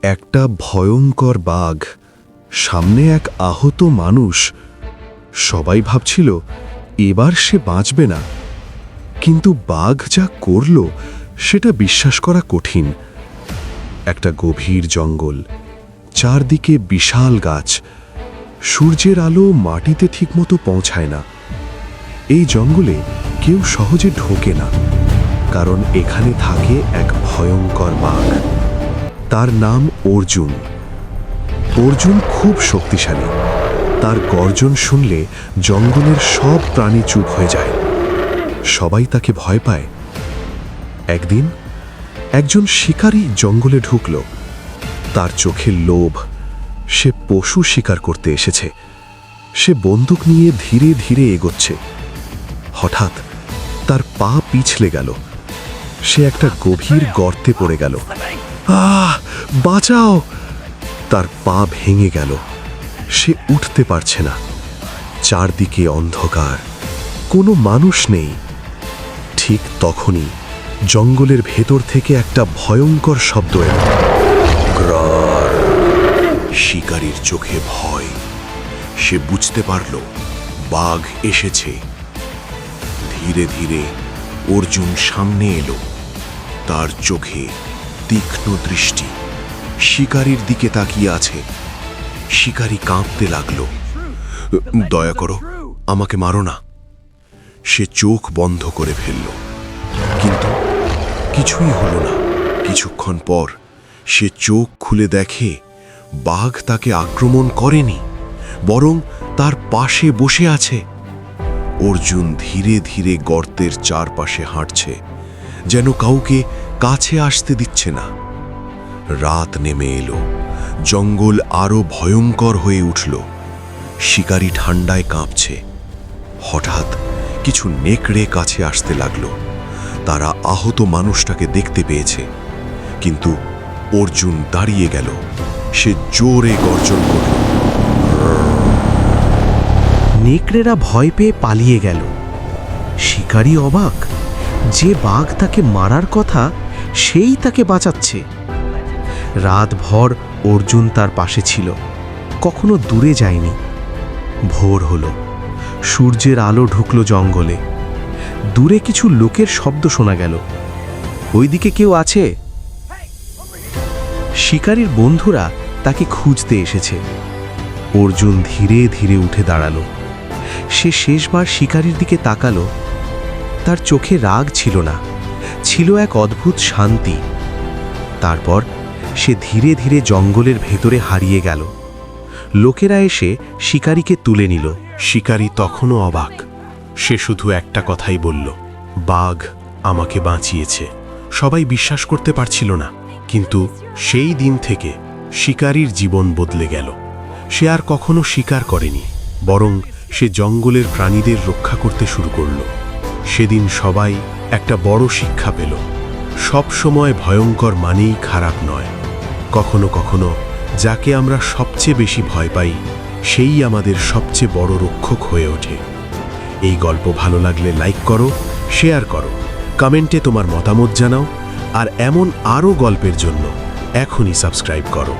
একটা ভয়ঙ্কর বাঘ, সামনে এক আহত মানুষ। সবাই ভাবছিল এবার সে বাঁচবে না, কিন্তু বাঘ যা করল সেটা বিশ্বাস করা কঠিন। একটা গভীর জঙ্গল, চারদিকে বিশাল গাছ, সূর্যের আলো মাটিতে ঠিকমতো পৌঁছায় না। এই জঙ্গলে কেউ সহজে ঢোকে না, কারণ এখানে থাকে এক ভয়ঙ্কর বাঘ। তার নাম অর্জুন। অর্জুন খুব শক্তিশালী। তার গর্জন শুনলে জঙ্গলের সব প্রাণী চুপ হয়ে যায়। সবাই তাকে ভয় পায়। একদিন একজন শিকারী জঙ্গলে ঢুকল। তার চোখে লোভ। সে পশু শিকার করতে এসেছে। সে বন্দুক নিয়ে ধীরে ধীরে এগোচ্ছে। হঠাৎ তার পা পিছলে গেল। সে একটা গভীর গর্তে পড়ে গেল। আহ, বাঁচাও! তার পা ভেঙে গেল। সে উঠতে পারছে না। চারদিকে অন্ধকার, কোনো মানুষ নেই। ঠিক তখনই জঙ্গলের ভেতর থেকে একটা ভয়ঙ্কর শব্দ এল। গ্রার! শিকারীর চোখে ভয়। সে বুঝতে পারল বাঘ এসেছে। ধীরে ধীরে অর্জুন সামনে এলো। তার চোখে তীক্ষ্ণ দৃষ্টি, শিকারীর দিকে তাকিয়ে আছে। শিকারী কাঁপতে লাগলো। দয়া করো, আমাকে মারো না। সে চোখ বন্ধ করে ফেলল, কিন্তু কিছুই হলো না। কিছুক্ষণ পর সে চোখ খুলে দেখে বাঘ তাকে আক্রমণ করেনি, বরং তার পাশে বসে আছে। অর্জুন ধীরে ধীরে গর্তের চারপাশে হাঁটছে, যেন কাউকে কাছে আসতে দিচ্ছে না। রাত নেমে এলো। জঙ্গল আরো ভয়ঙ্কর হয়ে উঠল। শিকারী ঠান্ডায় কাঁপছে। হঠাৎ কিছু নেকড়ে কাছে আসতে লাগলো। তারা আহত মানুষটাকে দেখতে পেয়েছে, কিন্তু অর্জুন দাঁড়িয়ে গেল। সে জোরে গর্জন করল। নেকড়েরা ভয় পেয়ে পালিয়ে গেল। শিকারী অবাক, যে বাঘ তাকে মারার কথা সেই তাকে বাঁচাচ্ছে। রাতভর অর্জুন তার পাশে ছিল, কখনো দূরে যায়নি। ভোর হলো, সূর্যের আলো ঢুকলো জঙ্গলে। দূরে কিছু লোকের শব্দ শোনা গেল। ওইদিকে কেউ আছে? শিকারীর বন্ধুরা তাকে খুঁজতে এসেছে। অর্জুন ধীরে ধীরে উঠে দাঁড়ালো। সে শেষবার শিকারীর দিকে তাকালো। তার চোখে রাগ ছিল না, ছিল এক অদ্ভুত শান্তি। তারপর সে ধীরে ধীরে জঙ্গলের ভেতরে হারিয়ে গেল। লোকেরা এসে শিকারীকে তুলে নিল। শিকারী তখনও অবাক। সে শুধু একটা কথাই বলল, বাঘ আমাকে বাঁচিয়েছে। সবাই বিশ্বাস করতে পারছিল না, কিন্তু সেই দিন থেকে শিকারীর জীবন বদলে গেল। সে আর কখনো শিকার করেনি, বরং সে জঙ্গলের প্রাণীদের রক্ষা করতে শুরু করল। সেদিন সবাই একটা বড় শিক্ষা পেল। সব সময় ভয়ঙ্কর মানেই খারাপ নয়। কখনো কখনো যাকে আমরা সবচেয়ে বেশি ভয় পাই, সেই আমাদের সবচেয়ে বড় রক্ষক হয়ে ওঠে। এই গল্প ভালো লাগলে লাইক করো, শেয়ার করো, কমেন্টে তোমার মতামত জানাও, আর এমন আরও গল্পের জন্য এখনই সাবস্ক্রাইব করো।